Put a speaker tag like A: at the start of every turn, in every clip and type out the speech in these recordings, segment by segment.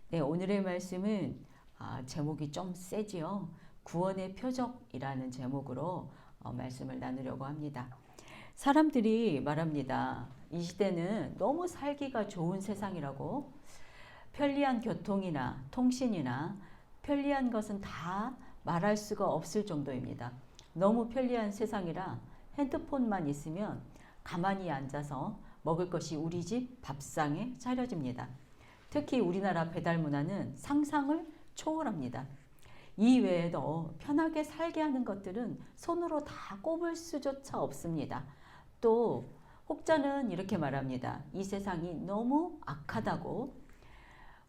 A: 네, 오늘의 말씀은 제목이 좀 세지요. 구원의 표적이라는 제목으로 말씀을 나누려고 합니다. 사람들이 말합니다. 이 시대는 너무 살기가 좋은 세상이라고. 편리한 교통이나 통신이나 편리한 것은 다 말할 수가 없을 정도입니다. 너무 편리한 세상이라 핸드폰만 있으면 가만히 앉아서 먹을 것이 우리 집 밥상에 차려집니다. 특히 우리나라 배달 문화는 상상을 초월합니다. 이 외에도 편하게 살게 하는 것들은 손으로 다 꼽을 수조차 없습니다. 또 혹자는 이렇게 말합니다. 이 세상이 너무 악하다고.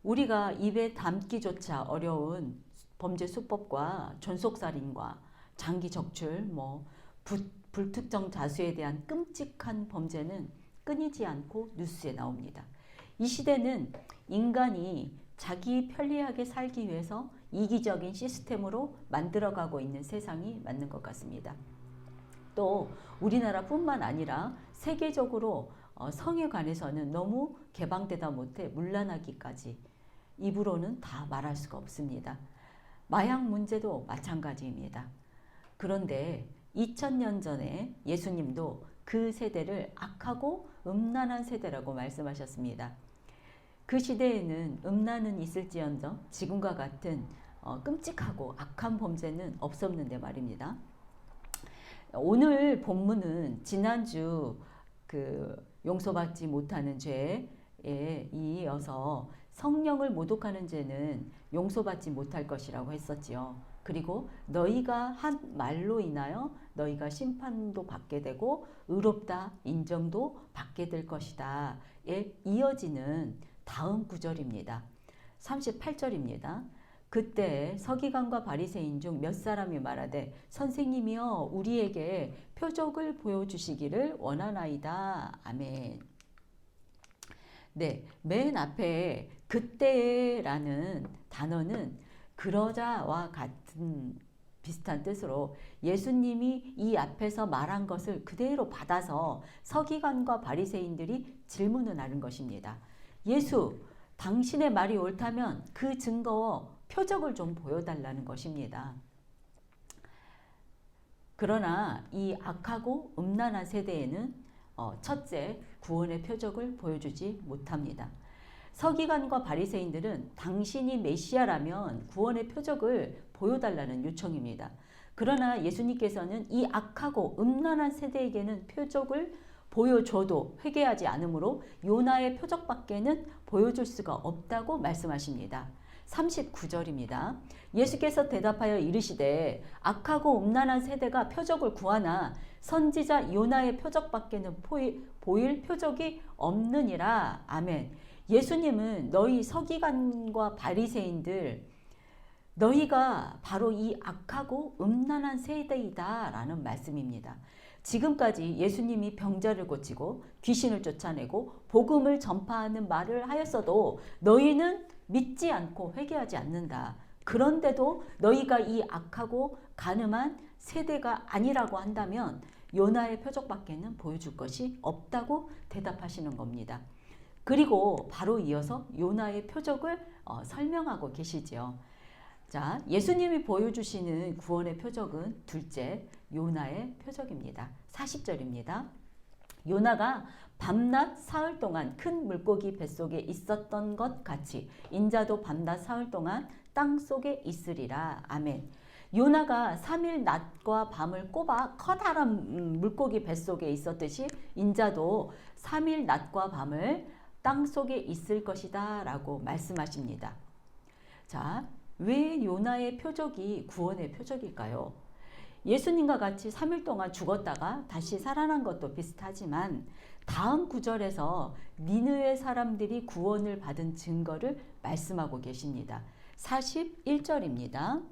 A: 우리가 입에 담기조차 어려운 범죄 수법과 존속살인과 장기 적출, 불특정 다수에 대한 끔찍한 범죄는 끊이지 않고 뉴스에 나옵니다. 이 시대는 인간이 자기 편리하게 살기 위해서 이기적인 시스템으로 만들어가고 있는 세상이 맞는 것 같습니다. 또 우리나라뿐만 아니라 세계적으로 성에 관해서는 너무 개방되다 못해 문란하기까지 입으로는 다 말할 수가 없습니다. 마약 문제도 마찬가지입니다. 그런데 2000년 전에 예수님도 그 세대를 악하고 음란한 세대라고 말씀하셨습니다. 그 시대에는 음란은 있을지언정 지금과 같은 끔찍하고 악한 범죄는 없었는데 말입니다. 오늘 본문은 지난주 용서받지 못하는 죄에 이어서 성령을 모독하는 죄는 용서받지 못할 것이라고 했었지요. 그리고 너희가 한 말로 인하여 너희가 심판도 받게 되고 의롭다 인정도 받게 될 것이다. 에 이어지는 다음 구절입니다. 38절입니다. 그때 서기관과 바리새인 중 몇 사람이 말하되 선생님이여 우리에게 표적을 보여주시기를 원하나이다. 아멘. 네, 맨 앞에 그때라는 단어는 그러자와 같은 비슷한 뜻으로 예수님이 이 앞에서 말한 것을 그대로 받아서 서기관과 바리새인들이 질문을 하는 것입니다. 예수, 당신의 말이 옳다면 그 증거 표적을 좀 보여달라는 것입니다. 그러나 이 악하고 음란한 세대에는 첫째, 구원의 표적을 보여주지 못합니다. 서기관과 바리새인들은 당신이 메시아라면 구원의 표적을 보여달라는 요청입니다. 그러나 예수님께서는 이 악하고 음란한 세대에게는 표적을 보여줘도 회개하지 않으므로 요나의 표적밖에는 보여줄 수가 없다고 말씀하십니다. 39절입니다. 예수께서 대답하여 이르시되 악하고 음란한 세대가 표적을 구하나 선지자 요나의 표적밖에는 보일 표적이 없느니라. 아멘. 예수님은 너희 서기관과 바리새인들 너희가 바로 이 악하고 음란한 세대이다 라는 말씀입니다. 지금까지 예수님이 병자를 고치고 귀신을 쫓아내고 복음을 전파하는 말을 하였어도 너희는 믿지 않고 회개하지 않는다. 그런데도 너희가 이 악하고 간음한 세대가 아니라고 한다면 요나의 표적밖에는 보여줄 것이 없다고 대답하시는 겁니다. 그리고 바로 이어서 요나의 표적을 설명하고 계시죠. 자, 예수님이 보여주시는 구원의 표적은 둘째, 요나의 표적입니다. 40절입니다. 요나가 밤낮 사흘 동안 큰 물고기 뱃속에 있었던 것 같이 인자도 밤낮 사흘 동안 땅속에 있으리라. 아멘. 요나가 3일 낮과 밤을 꼽아 커다란 물고기 뱃속에 있었듯이 인자도 3일 낮과 밤을 땅속에 있을 것이다 라고 말씀하십니다. 자, 왜 요나의 표적이 구원의 표적일까요? 예수님과 같이 3일 동안 죽었다가 다시 살아난 것도 비슷하지만 다음 구절에서 니느웨 사람들이 구원을 받은 증거를 말씀하고 계십니다. 41절입니다.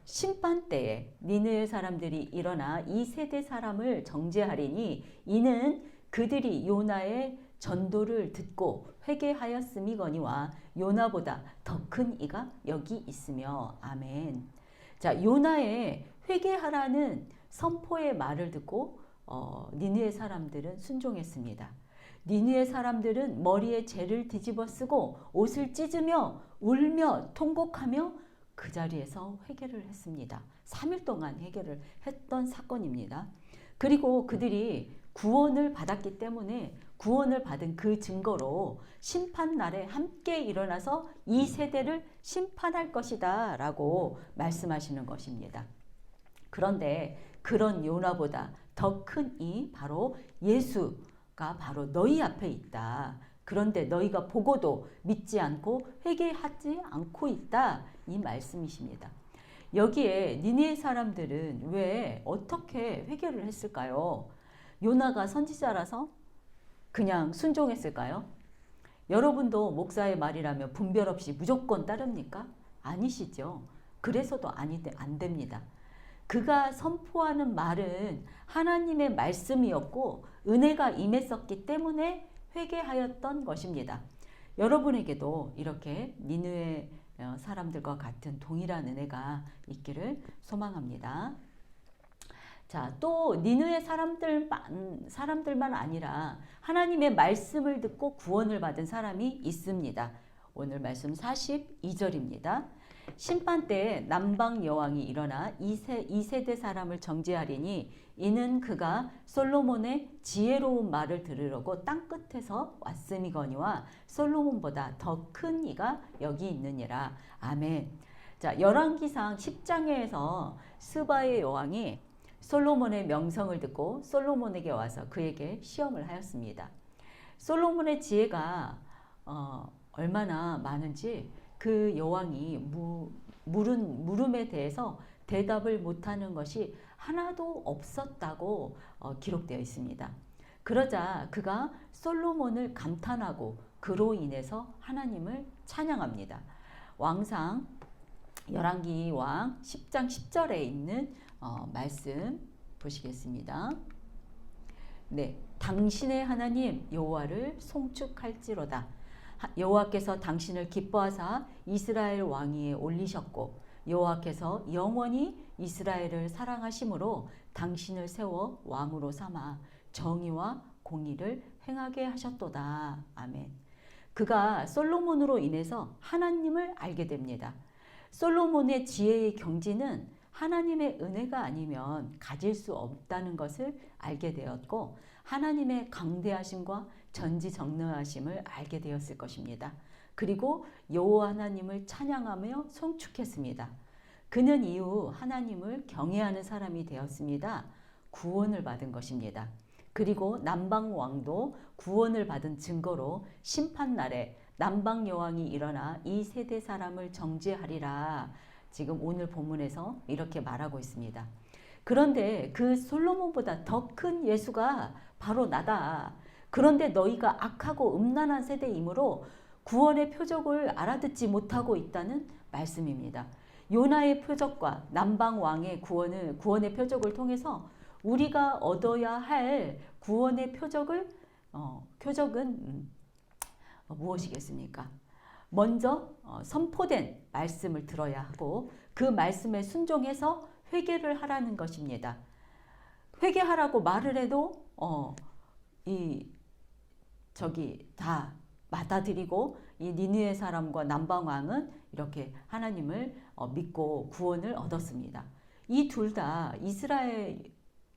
A: 심판 때에 니느웨 사람들이 일어나 이 세대 사람을 정죄하리니 이는 그들이 요나의 전도를 듣고 회개하였음이거니와 요나보다 더 큰 이가 여기 있으며. 아멘. 자, 요나의 회개하라는 선포의 말을 듣고 니느웨 사람들은 순종했습니다. 니느웨 사람들은 머리에 재를 뒤집어 쓰고 옷을 찢으며 울며 통곡하며 그 자리에서 회개를 했습니다. 3일 동안 회개를 했던 사건입니다. 그리고 그들이 구원을 받았기 때문에 구원을 받은 그 증거로 심판날에 함께 일어나서 이 세대를 심판할 것이다 라고 말씀하시는 것입니다. 그런데 그런 요나보다 더 큰 이 바로 예수가 바로 너희 앞에 있다. 그런데 너희가 보고도 믿지 않고 회개하지 않고 있다. 이 말씀이십니다. 여기에 니느웨 사람들은 왜 어떻게 회개를 했을까요? 요나가 선지자라서 그냥 순종했을까요? 여러분도 목사의 말이라면 분별 없이 무조건 따릅니까? 아니시죠. 그래서도 안 됩니다. 그가 선포하는 말은 하나님의 말씀이었고 은혜가 임했었기 때문에 회개하였던 것입니다. 여러분에게도 이렇게 니느웨 사람들과 같은 동일한 은혜가 있기를 소망합니다. 자, 또 니느웨 사람들만 아니라 하나님의 말씀을 듣고 구원을 받은 사람이 있습니다. 오늘 말씀 42절입니다. 심판 때에 남방 여왕이 일어나 이 세대 사람을 정죄하리니 이는 그가 솔로몬의 지혜로운 말을 들으려고 땅끝에서 왔음이거니와 솔로몬보다 더 큰 이가 여기 있느니라. 아멘. 자, 열왕기상 10장에서 스바의 여왕이 솔로몬의 명성을 듣고 솔로몬에게 와서 그에게 시험을 하였습니다. 솔로몬의 지혜가 얼마나 많은지 그 여왕이 물음에 대해서 대답을 못하는 것이 하나도 없었다고 기록되어 있습니다. 그러자 그가 솔로몬을 감탄하고 그로 인해서 하나님을 찬양합니다. 왕상 열왕기 왕 10장 10절에 있는 말씀 보시겠습니다. 네, 당신의 하나님 여호와를 송축할지로다. 여호와께서 당신을 기뻐하사 이스라엘 왕위에 올리셨고 여호와께서 영원히 이스라엘을 사랑하심으로 당신을 세워 왕으로 삼아 정의와 공의를 행하게 하셨도다. 아멘. 그가 솔로몬으로 인해서 하나님을 알게 됩니다. 솔로몬의 지혜의 경지는 하나님의 은혜가 아니면 가질 수 없다는 것을 알게 되었고 하나님의 강대하심과 전지전능하심을 알게 되었을 것입니다. 그리고 여호와 하나님을 찬양하며 송축했습니다. 그는 이후 하나님을 경외하는 사람이 되었습니다. 구원을 받은 것입니다. 그리고 남방 왕도 구원을 받은 증거로 심판날에 남방 여왕이 일어나 이 세대 사람을 정죄하리라. 지금 오늘 본문에서 이렇게 말하고 있습니다. 그런데 그 솔로몬보다 더 큰 예수가 바로 나다. 그런데 너희가 악하고 음란한 세대이므로 구원의 표적을 알아듣지 못하고 있다는 말씀입니다. 요나의 표적과 남방 왕의 구원의 표적을 통해서 우리가 얻어야 할 구원의 표적은 무엇이겠습니까? 먼저 선포된 말씀을 들어야 하고 그 말씀에 순종해서 회개를 하라는 것입니다. 회개하라고 말을 해도 다 받아들이고 이 니느웨 사람과 남방 왕은 이렇게 하나님을 믿고 구원을 얻었습니다. 이 둘 다 이스라엘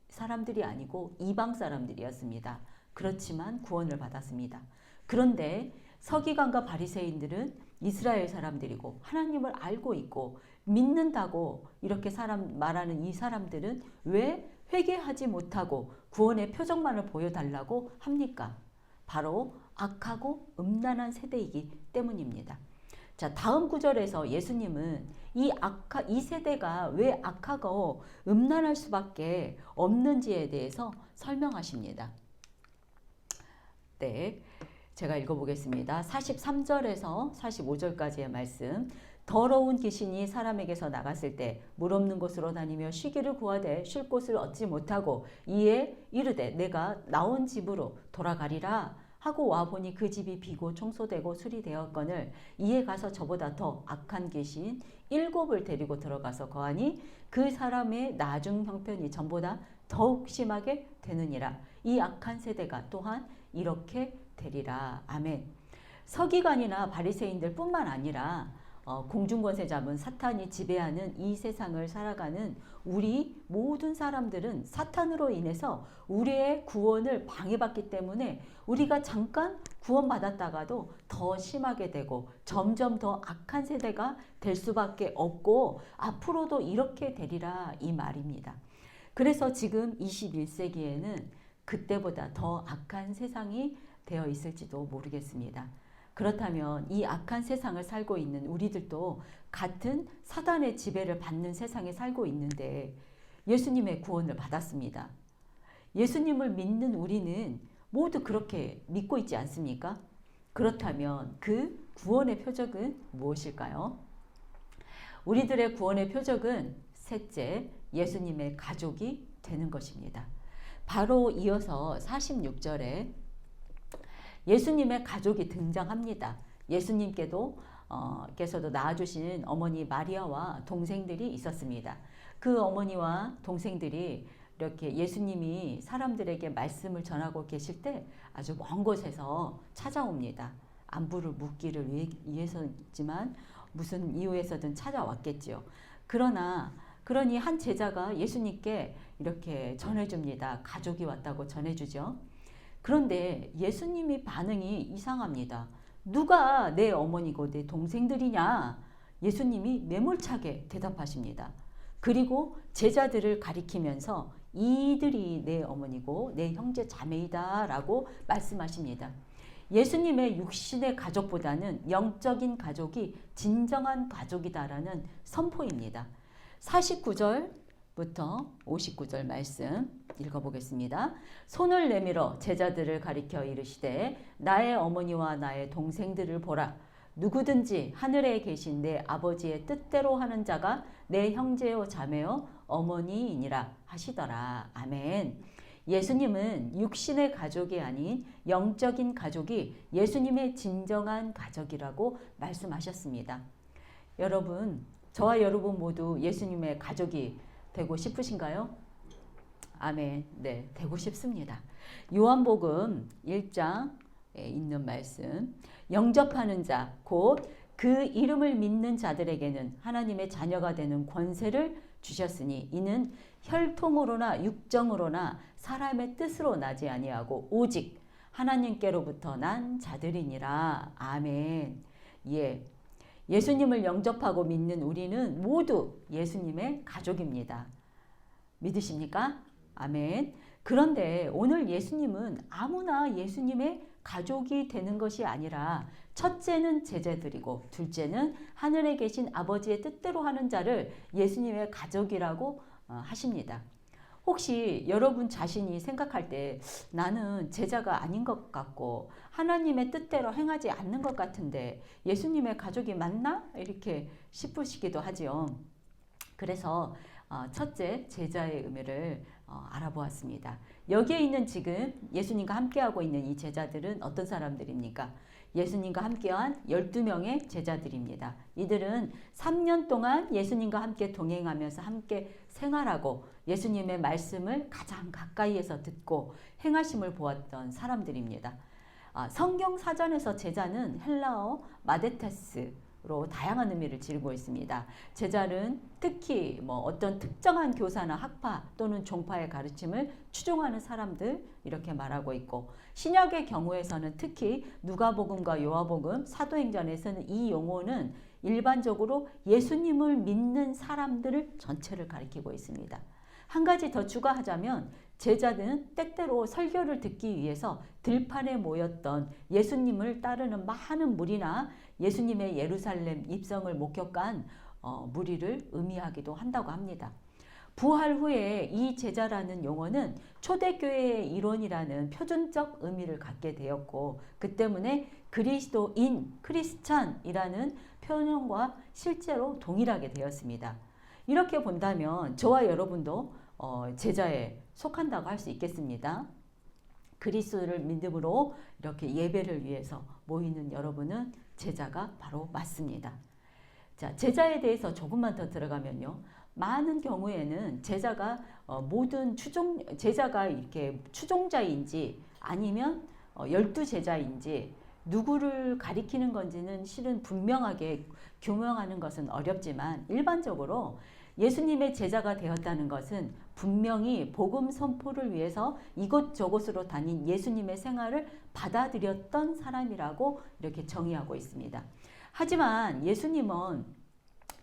A: 사람들이 아니고 이방 사람들이었습니다. 그렇지만 구원을 받았습니다. 그런데 서기관과 바리새인들은 이스라엘 사람들이고 하나님을 알고 있고 믿는다고 이렇게 말하는 이 사람들은 왜 회개하지 못하고 구원의 표적만을 보여달라고 합니까? 바로 악하고 음란한 세대이기 때문입니다. 자, 다음 구절에서 예수님은 이 세대가 왜 악하고 음란할 수밖에 없는지에 대해서 설명하십니다. 네, 제가 읽어보겠습니다. 43절에서 45절까지의 말씀. 더러운 귀신이 사람에게서 나갔을 때 물 없는 곳으로 다니며 쉬기를 구하되 쉴 곳을 얻지 못하고 이에 이르되 내가 나온 집으로 돌아가리라 하고 와보니 그 집이 비고 청소되고 수리되었거늘 이에 가서 저보다 더 악한 귀신 7을 데리고 들어가서 거하니 그 사람의 나중 형편이 전보다 더욱 심하게 되느니라. 이 악한 세대가 또한 이렇게 되리라. 아멘. 서기관이나 바리새인들 뿐만 아니라 공중권세 잡은 사탄이 지배하는 이 세상을 살아가는 우리 모든 사람들은 사탄으로 인해서 우리의 구원을 방해받기 때문에 우리가 잠깐 구원받았다가도 더 심하게 되고 점점 더 악한 세대가 될 수밖에 없고 앞으로도 이렇게 되리라 이 말입니다. 그래서 지금 21세기에는 그때보다 더 악한 세상이 되어 있을지도 모르겠습니다. 그렇다면 이 악한 세상을 살고 있는 우리들도 같은 사단의 지배를 받는 세상에 살고 있는데 예수님의 구원을 받았습니다. 예수님을 믿는 우리는 모두 그렇게 믿고 있지 않습니까? 그렇다면 그 구원의 표적은 무엇일까요? 우리들의 구원의 표적은 셋째, 예수님의 가족이 되는 것입니다. 바로 이어서 46절에 예수님의 가족이 등장합니다. 예수님께도 께서도 낳아주신 어머니 마리아와 동생들이 있었습니다. 그 어머니와 동생들이 이렇게 예수님이 사람들에게 말씀을 전하고 계실 때 아주 먼 곳에서 찾아옵니다. 안부를 묻기를 위해서지만 무슨 이유에서든 찾아왔겠지요. 그러니 한 제자가 예수님께 이렇게 전해줍니다. 가족이 왔다고 전해주죠. 그런데 예수님이 반응이 이상합니다. 누가 내 어머니고 내 동생들이냐? 예수님이 매몰차게 대답하십니다. 그리고 제자들을 가리키면서 이들이 내 어머니고 내 형제 자매이다 라고 말씀하십니다. 예수님의 육신의 가족보다는 영적인 가족이 진정한 가족이다라는 선포입니다. 49절부터 59절 말씀 읽어보겠습니다. 손을 내밀어 제자들을 가리켜 이르시되 나의 어머니와 나의 동생들을 보라. 누구든지 하늘에 계신 내 아버지의 뜻대로 하는 자가 내 형제요 자매요 어머니이니라 하시더라. 아멘. 예수님은 육신의 가족이 아닌 영적인 가족이 예수님의 진정한 가족이라고 말씀하셨습니다. 여러분, 저와 여러분 모두 예수님의 가족이 되고 싶으신가요? 아멘. 네, 되고 싶습니다. 요한복음 1장에 있는 말씀, 영접하는 자, 곧 그 이름을 믿는 자들에게는 하나님의 자녀가 되는 권세를 주셨으니 이는 혈통으로나 육정으로나 사람의 뜻으로 나지 아니하고 오직 하나님께로부터 난 자들이니라. 아멘. 예. 예수님을 영접하고 믿는 우리는 모두 예수님의 가족입니다. 믿으십니까? 아멘. 그런데 오늘 예수님은 아무나 예수님의 가족이 되는 것이 아니라 첫째는 제자들이고 둘째는 하늘에 계신 아버지의 뜻대로 하는 자를 예수님의 가족이라고 하십니다. 혹시 여러분 자신이 생각할 때 나는 제자가 아닌 것 같고 하나님의 뜻대로 행하지 않는 것 같은데 예수님의 가족이 맞나? 이렇게 싶으시기도 하지요. 그래서 첫째 제자의 의미를 알아보았습니다. 여기에 있는 지금 예수님과 함께하고 있는 이 제자들은 어떤 사람들입니까? 예수님과 함께한 12명의 제자들입니다. 이들은 3년 동안 예수님과 함께 동행하면서 함께 생활하고 예수님의 말씀을 가장 가까이에서 듣고 행하심을 보았던 사람들입니다. 성경 사전에서 제자는 헬라어 마데테스로 다양한 의미를 지니고 있습니다. 제자는 특히 어떤 특정한 교사나 학파 또는 종파의 가르침을 추종하는 사람들 이렇게 말하고 있고 신약의 경우에서는 특히 누가복음과 요한복음, 사도행전에 서는 이 용어는 일반적으로 예수님을 믿는 사람들을 전체를 가리키고 있습니다. 한 가지 더 추가하자면 제자는 때때로 설교를 듣기 위해서 들판에 모였던 예수님을 따르는 많은 무리나 예수님의 예루살렘 입성을 목격한 무리를 의미하기도 한다고 합니다. 부활 후에 이 제자라는 용어는 초대교회의 일원이라는 표준적 의미를 갖게 되었고 그 때문에 그리스도인, 크리스찬이라는 표현과 실제로 동일하게 되었습니다. 이렇게 본다면 저와 여러분도 제자에 속한다고 할 수 있겠습니다. 그리스도를 믿음으로 이렇게 예배를 위해서 모이는 여러분은 제자가 바로 맞습니다. 자, 제자에 대해서 조금만 더 들어가면요. 많은 경우에는 제자가 제자가 이렇게 추종자인지 아니면 12 제자인지 누구를 가리키는 건지는 실은 분명하게 규명하는 것은 어렵지만 일반적으로 예수님의 제자가 되었다는 것은 분명히 복음 선포를 위해서 이곳저곳으로 다닌 예수님의 생활을 받아들였던 사람이라고 이렇게 정의하고 있습니다. 하지만 예수님은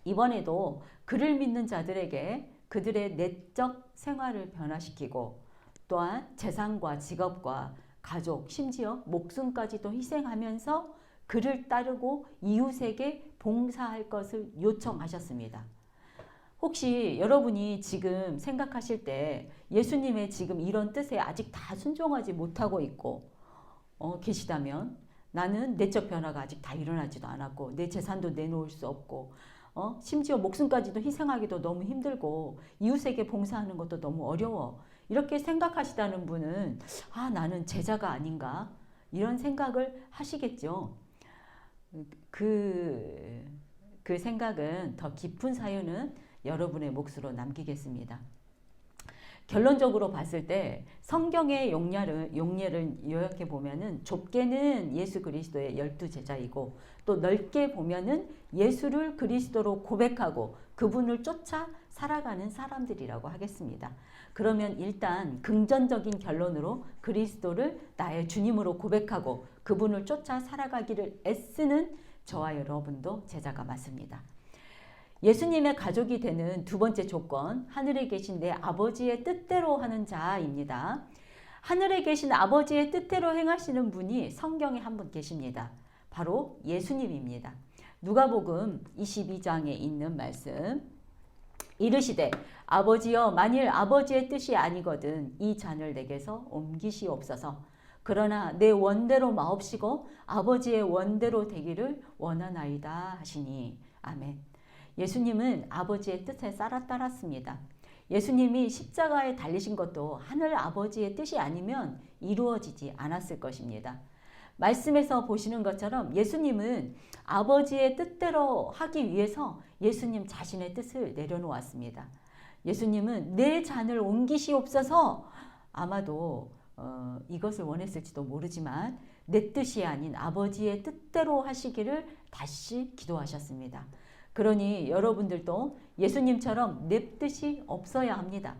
A: 이번에도 그를 믿는 자들에게 그들의 내적 생활을 변화시키고 또한 재산과 직업과 가족, 심지어 목숨까지도 희생하면서 그를 따르고 이웃에게 봉사할 것을 요청하셨습니다. 혹시 여러분이 지금 생각하실 때 예수님의 지금 이런 뜻에 아직 다 순종하지 못하고 있고 계시다면 나는 내적 변화가 아직 다 일어나지도 않았고 내 재산도 내놓을 수 없고 심지어 목숨까지도 희생하기도 너무 힘들고 이웃에게 봉사하는 것도 너무 어려워. 이렇게 생각하시다는 분은 나는 제자가 아닌가 이런 생각을 하시겠죠. 그 생각은 더 깊은 사유는 여러분의 몫으로 남기겠습니다. 결론적으로 봤을 때 성경의 용례를 요약해 보면은 좁게는 예수 그리스도의 12 제자이고 또 넓게 보면은 예수를 그리스도로 고백하고 그분을 쫓아 살아가는 사람들이라고 하겠습니다. 그러면 일단 긍정적인 결론으로 그리스도를 나의 주님으로 고백하고 그분을 쫓아 살아가기를 애쓰는 저와 여러분도 제자가 맞습니다. 예수님의 가족이 되는 두 번째 조건, 하늘에 계신 내 아버지의 뜻대로 하는 자입니다. 하늘에 계신 아버지의 뜻대로 행하시는 분이 성경에 한 분 계십니다. 바로 예수님입니다. 누가복음 22장에 있는 말씀, 이르시되 아버지여 만일 아버지의 뜻이 아니거든 이 잔을 내게서 옮기시옵소서. 그러나 내 원대로 마옵시고 아버지의 원대로 되기를 원하나이다 하시니. 아멘. 예수님은 아버지의 뜻에 따랐습니다. 예수님이 십자가에 달리신 것도 하늘 아버지의 뜻이 아니면 이루어지지 않았을 것입니다. 말씀에서 보시는 것처럼 예수님은 아버지의 뜻대로 하기 위해서 예수님 자신의 뜻을 내려놓았습니다. 예수님은 내 잔을 옮기시옵소서. 아마도 이것을 원했을지도 모르지만 내 뜻이 아닌 아버지의 뜻대로 하시기를 다시 기도하셨습니다. 그러니 여러분들도 예수님처럼 내 뜻이 없어야 합니다.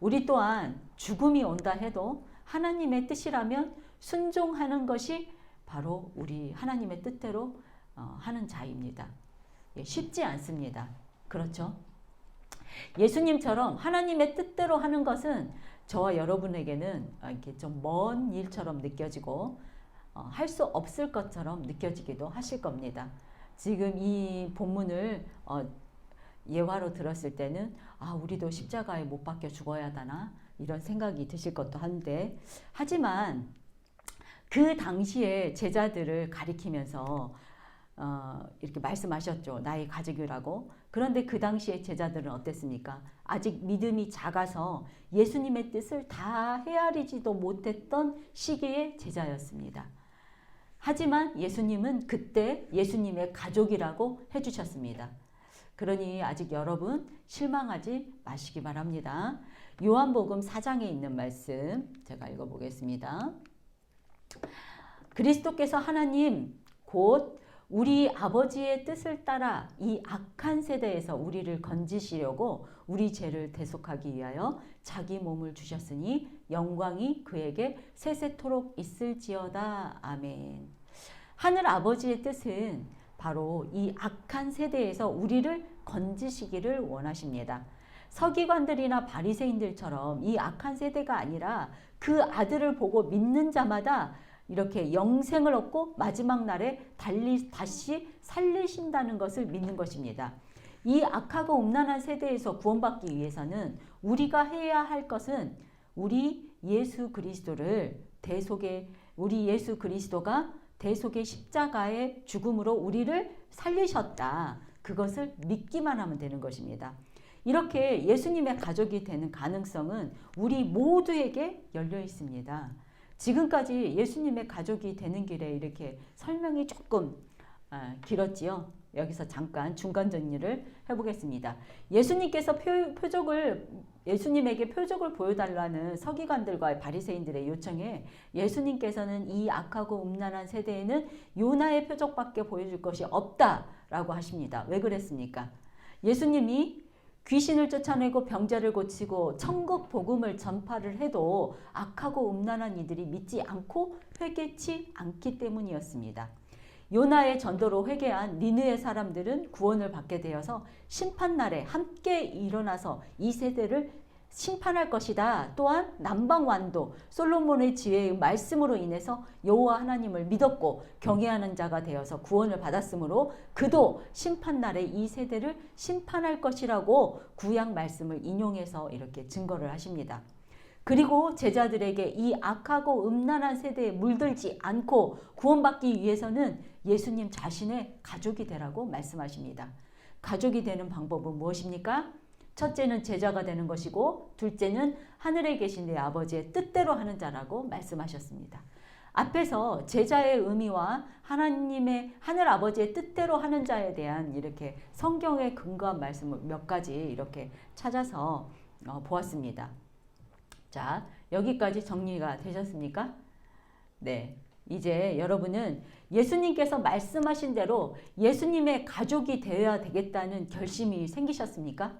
A: 우리 또한 죽음이 온다 해도 하나님의 뜻이라면 순종하는 것이 바로 우리 하나님의 뜻대로 하는 자입니다. 쉽지 않습니다. 그렇죠? 예수님처럼 하나님의 뜻대로 하는 것은 저와 여러분에게는 이렇게 좀 먼 일처럼 느껴지고 할 수 없을 것처럼 느껴지기도 하실 겁니다. 지금 이 본문을 예화로 들었을 때는 우리도 십자가에 못 박혀 죽어야 하나 이런 생각이 드실 것도 한데, 하지만 그 당시에 제자들을 가리키면서 이렇게 말씀하셨죠. 나의 가족이라고. 그런데 그 당시에 제자들은 어땠습니까? 아직 믿음이 작아서 예수님의 뜻을 다 헤아리지도 못했던 시기의 제자였습니다. 하지만 예수님은 그때 예수님의 가족이라고 해주셨습니다. 그러니 아직 여러분 실망하지 마시기 바랍니다. 요한복음 4장에 있는 말씀 제가 읽어보겠습니다. 그리스도께서 하나님 곧 우리 아버지의 뜻을 따라 이 악한 세대에서 우리를 건지시려고 우리 죄를 대속하기 위하여 자기 몸을 주셨으니 영광이 그에게 세세토록 있을지어다. 아멘. 하늘 아버지의 뜻은 바로 이 악한 세대에서 우리를 건지시기를 원하십니다. 서기관들이나 바리새인들처럼 이 악한 세대가 아니라 그 아들을 보고 믿는 자마다 이렇게 영생을 얻고 마지막 날에 다시 살리신다는 것을 믿는 것입니다. 이 악하고 음란한 세대에서 구원받기 위해서는 우리가 해야 할 것은 우리 예수 그리스도가 대속의 십자가의 죽음으로 우리를 살리셨다. 그것을 믿기만 하면 되는 것입니다. 이렇게 예수님의 가족이 되는 가능성은 우리 모두에게 열려 있습니다. 지금까지 예수님의 가족이 되는 길에 이렇게 설명이 조금 길었지요. 여기서 잠깐 중간 정리를 해보겠습니다. 예수님에게 표적을 보여달라는 서기관들과 바리새인들의 요청에 예수님께서는 이 악하고 음란한 세대에는 요나의 표적밖에 보여줄 것이 없다라고 하십니다. 왜 그랬습니까? 예수님이 귀신을 쫓아내고 병자를 고치고 천국 복음을 전파를 해도 악하고 음란한 이들이 믿지 않고 회개치 않기 때문이었습니다. 요나의 전도로 회개한 니느웨 사람들은 구원을 받게 되어서 심판날에 함께 일어나서 이 세대를 심판할 것이다. 또한 남방완도 솔로몬의 지혜의 말씀으로 인해서 여호와 하나님을 믿었고 경외하는 자가 되어서 구원을 받았으므로 그도 심판날에 이 세대를 심판할 것이라고 구약 말씀을 인용해서 이렇게 증거를 하십니다. 그리고 제자들에게 이 악하고 음란한 세대에 물들지 않고 구원받기 위해서는 예수님 자신의 가족이 되라고 말씀하십니다. 가족이 되는 방법은 무엇입니까? 첫째는 제자가 되는 것이고 둘째는 하늘에 계신 내 아버지의 뜻대로 하는 자라고 말씀하셨습니다. 앞에서 제자의 의미와 하나님의 하늘 아버지의 뜻대로 하는 자에 대한 이렇게 성경에 근거한 말씀을 몇 가지 이렇게 찾아서 보았습니다. 자, 여기까지 정리가 되셨습니까? 네. 이제 여러분은 예수님께서 말씀하신 대로 예수님의 가족이 되어야 되겠다는 결심이 생기셨습니까?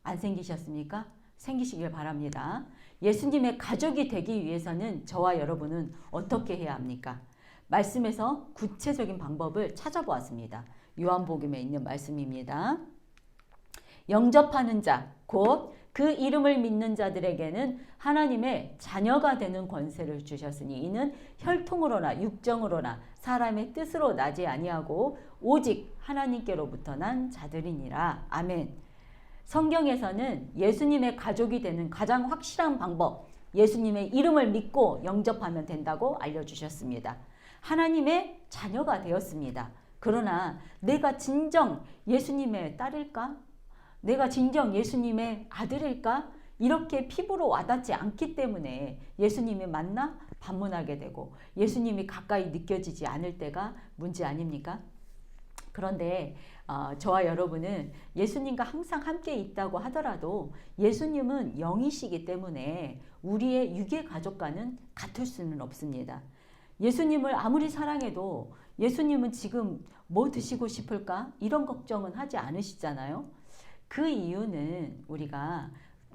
A: 안 생기셨습니까? 생기시길 바랍니다. 예수님의 가족이 되기 위해서는 저와 여러분은 어떻게 해야 합니까? 말씀에서 구체적인 방법을 찾아보았습니다. 요한복음에 있는 말씀입니다. 영접하는 자, 곧 그 이름을 믿는 자들에게는 하나님의 자녀가 되는 권세를 주셨으니 이는 혈통으로나 육정으로나 사람의 뜻으로 나지 아니하고 오직 하나님께로부터 난 자들이니라. 아멘. 성경에서는 예수님의 가족이 되는 가장 확실한 방법, 예수님의 이름을 믿고 영접하면 된다고 알려주셨습니다. 하나님의 자녀가 되었습니다. 그러나 내가 진정 예수님의 딸일까? 내가 진정 예수님의 아들일까? 이렇게 피부로 와닿지 않기 때문에 예수님이 만나 반문하게 되고 예수님이 가까이 느껴지지 않을 때가 문제 아닙니까? 그런데 저와 여러분은 예수님과 항상 함께 있다고 하더라도 예수님은 영이시기 때문에 우리의 육의 가족과는 같을 수는 없습니다. 예수님을 아무리 사랑해도 예수님은 지금 뭐 드시고 싶을까? 이런 걱정은 하지 않으시잖아요. 그 이유는 우리가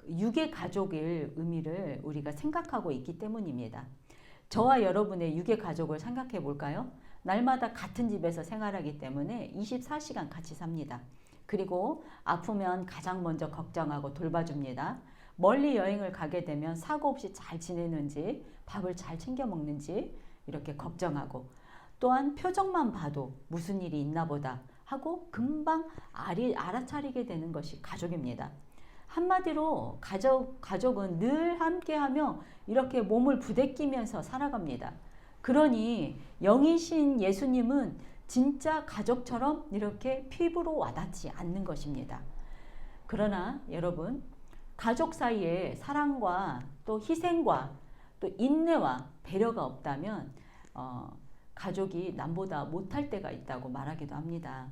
A: 육의 가족의 의미를 우리가 생각하고 있기 때문입니다. 저와 여러분의 육의 가족을 생각해 볼까요? 날마다 같은 집에서 생활하기 때문에 24시간 같이 삽니다. 그리고 아프면 가장 먼저 걱정하고 돌봐줍니다. 멀리 여행을 가게 되면 사고 없이 잘 지내는지, 밥을 잘 챙겨 먹는지 이렇게 걱정하고, 또한 표정만 봐도 무슨 일이 있나 보다 하고 금방 알아차리게 되는 것이 가족입니다. 한마디로 가족은 늘 함께하며 이렇게 몸을 부대끼면서 살아갑니다. 그러니 영이신 예수님은 진짜 가족처럼 이렇게 피부로 와닿지 않는 것입니다. 그러나 여러분, 가족 사이에 사랑과 또 희생과 또 인내와 배려가 없다면 가족이 남보다 못할 때가 있다고 말하기도 합니다.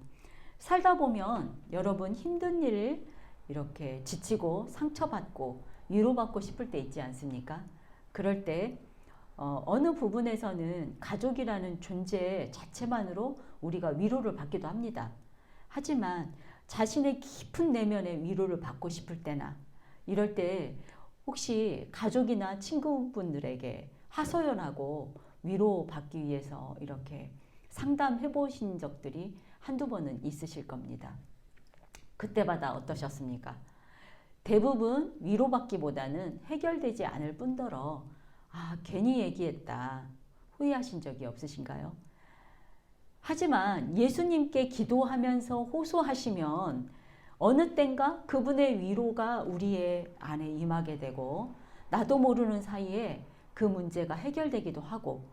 A: 살다 보면 여러분 힘든 일을 이렇게 지치고 상처받고 위로받고 싶을 때 있지 않습니까? 그럴 때 어느 부분에서는 가족이라는 존재 자체만으로 우리가 위로를 받기도 합니다. 하지만 자신의 깊은 내면의 위로를 받고 싶을 때나 이럴 때 혹시 가족이나 친구분들에게 하소연하고 위로받기 위해서 이렇게 상담해 보신 적들이 한두 번은 있으실 겁니다. 그때마다 어떠셨습니까? 대부분 위로받기보다는 해결되지 않을 뿐더러 괜히 얘기했다 후회하신 적이 없으신가요? 하지만 예수님께 기도하면서 호소하시면 어느 땐가 그분의 위로가 우리의 안에 임하게 되고 나도 모르는 사이에 그 문제가 해결되기도 하고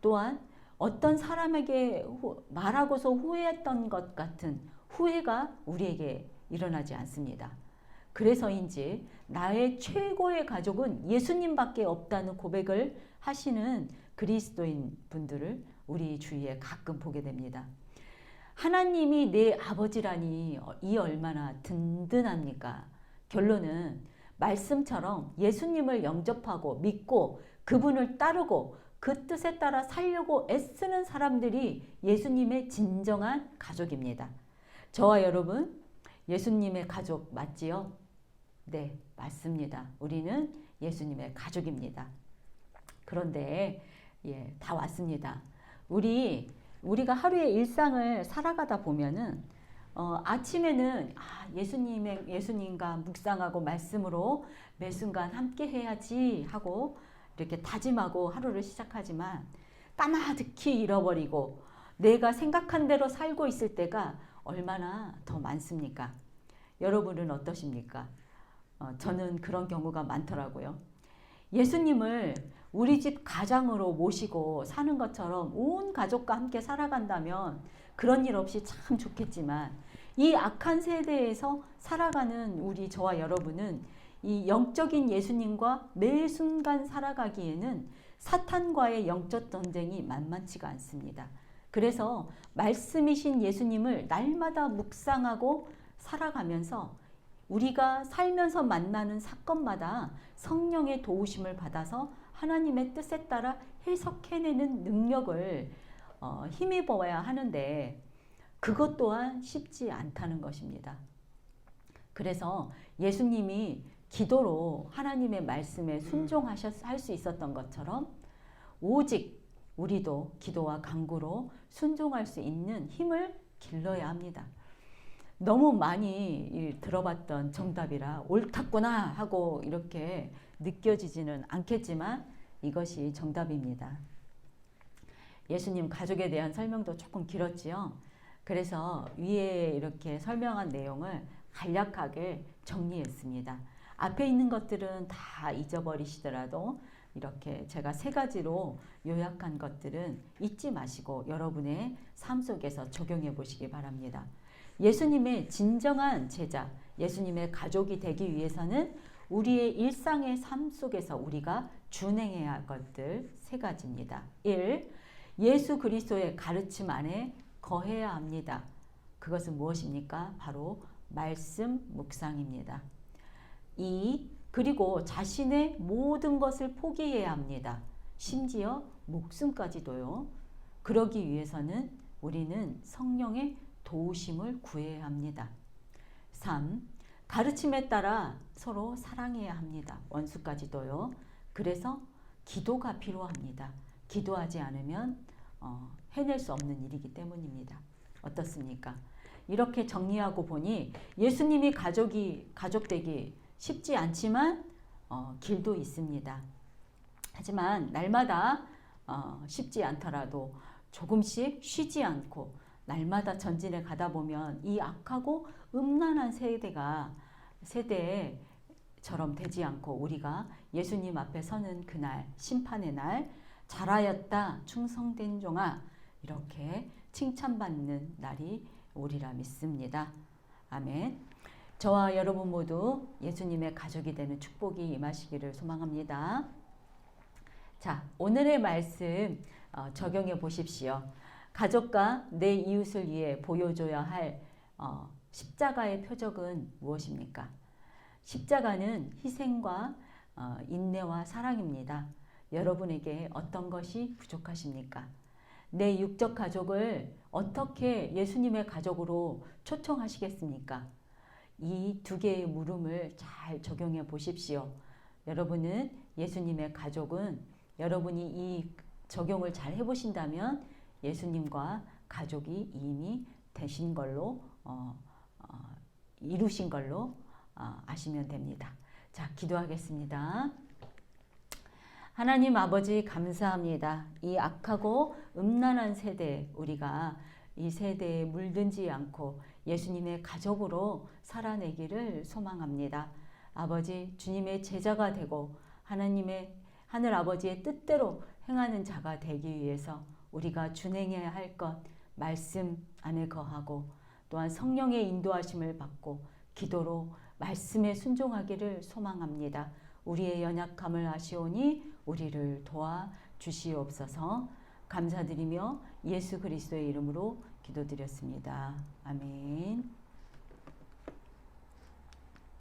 A: 또한 어떤 사람에게 말하고서 후회했던 것 같은 후회가 우리에게 일어나지 않습니다. 그래서인지 나의 최고의 가족은 예수님밖에 없다는 고백을 하시는 그리스도인 분들을 우리 주위에 가끔 보게 됩니다. 하나님이 내 아버지라니 이 얼마나 든든합니까? 결론은 말씀처럼 예수님을 영접하고 믿고 그분을 따르고 그 뜻에 따라 살려고 애쓰는 사람들이 예수님의 진정한 가족입니다. 저와 여러분, 예수님의 가족 맞지요? 네, 맞습니다. 우리는 예수님의 가족입니다. 그런데 다 왔습니다. 우리가 하루의 일상을 살아가다 보면은 아침에는 예수님과 묵상하고 말씀으로 매 순간 함께 해야지 하고 이렇게 다짐하고 하루를 시작하지만 까마득히 잃어버리고 내가 생각한 대로 살고 있을 때가 얼마나 더 많습니까? 여러분은 어떠십니까? 저는 그런 경우가 많더라고요. 예수님을 우리 집 가장으로 모시고 사는 것처럼 온 가족과 함께 살아간다면 그런 일 없이 참 좋겠지만 이 악한 세대에서 살아가는 저와 여러분은 이 영적인 예수님과 매 순간 살아가기에는 사탄과의 영적 전쟁이 만만치가 않습니다. 그래서 말씀이신 예수님을 날마다 묵상하고 살아가면서 우리가 살면서 만나는 사건마다 성령의 도우심을 받아서 하나님의 뜻에 따라 해석해내는 능력을 힘입어야 하는데 그것 또한 쉽지 않다는 것입니다. 그래서 예수님이 기도로 하나님의 말씀에 순종할 수 있었던 것처럼 오직 우리도 기도와 간구로 순종할 수 있는 힘을 길러야 합니다. 너무 많이 들어봤던 정답이라 옳았구나 하고 이렇게 느껴지지는 않겠지만 이것이 정답입니다. 예수님 가족에 대한 설명도 조금 길었지요. 그래서 위에 이렇게 설명한 내용을 간략하게 정리했습니다. 앞에 있는 것들은 다 잊어버리시더라도 이렇게 제가 3가지로 요약한 것들은 잊지 마시고 여러분의 삶 속에서 적용해 보시기 바랍니다. 예수님의 진정한 제자, 예수님의 가족이 되기 위해서는 우리의 일상의 삶 속에서 우리가 준행해야 할 것들 3가지입니다. 1. 예수 그리스도의 가르침 안에 거해야 합니다. 그것은 무엇입니까? 바로 말씀 묵상입니다. 2. 그리고 자신의 모든 것을 포기해야 합니다. 심지어 목숨까지도요. 그러기 위해서는 우리는 성령의 도우심을 구해야 합니다. 3. 가르침에 따라 서로 사랑해야 합니다. 원수까지도요. 그래서 기도가 필요합니다. 기도하지 않으면 해낼 수 없는 일이기 때문입니다. 어떻습니까? 이렇게 정리하고 보니 예수님이 가족 되기 쉽지 않지만 길도 있습니다. 하지만 날마다 쉽지 않더라도 조금씩 쉬지 않고 날마다 전진해 가다 보면 이 악하고 음란한 세대처럼 되지 않고 우리가 예수님 앞에 서는 그날, 심판의 날, 잘하였다 충성된 종아 이렇게 칭찬받는 날이 오리라 믿습니다. 아멘. 저와 여러분 모두 예수님의 가족이 되는 축복이 임하시기를 소망합니다. 자, 오늘의 말씀 적용해 보십시오. 가족과 내 이웃을 위해 보여줘야 할 십자가의 표적은 무엇입니까? 십자가는 희생과 인내와 사랑입니다. 여러분에게 어떤 것이 부족하십니까? 내 육적 가족을 어떻게 예수님의 가족으로 초청하시겠습니까? 이 2개의 물음을 잘 적용해 보십시오. 여러분은 예수님의 가족은 여러분이 이 적용을 잘 해보신다면 예수님과 가족이 이미 되신 걸로 이루신 걸로 아시면 됩니다. 자, 기도하겠습니다. 하나님 아버지 감사합니다. 이 악하고 음란한 세대 우리가 이 세대에 물들지 않고 예수님의 가족으로 살아내기를 소망합니다. 아버지 주님의 제자가 되고 하나님의 하늘 아버지의 뜻대로 행하는 자가 되기 위해서 우리가 준행해야 할 것 말씀 안에 거하고 또한 성령의 인도하심을 받고 기도로 말씀에 순종하기를 소망합니다. 우리의 연약함을 아시오니 우리를 도와 주시옵소서. 감사드리며 예수 그리스도의 이름으로 기도드렸습니다. 아멘.